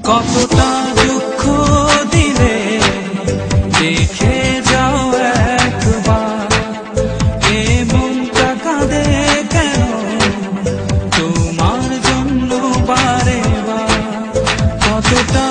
কতটা দুঃখ দিলে দেখে যাও একবার, এ মনটা কাঁদে কেন তোমার জন্য বারে বার। কতটা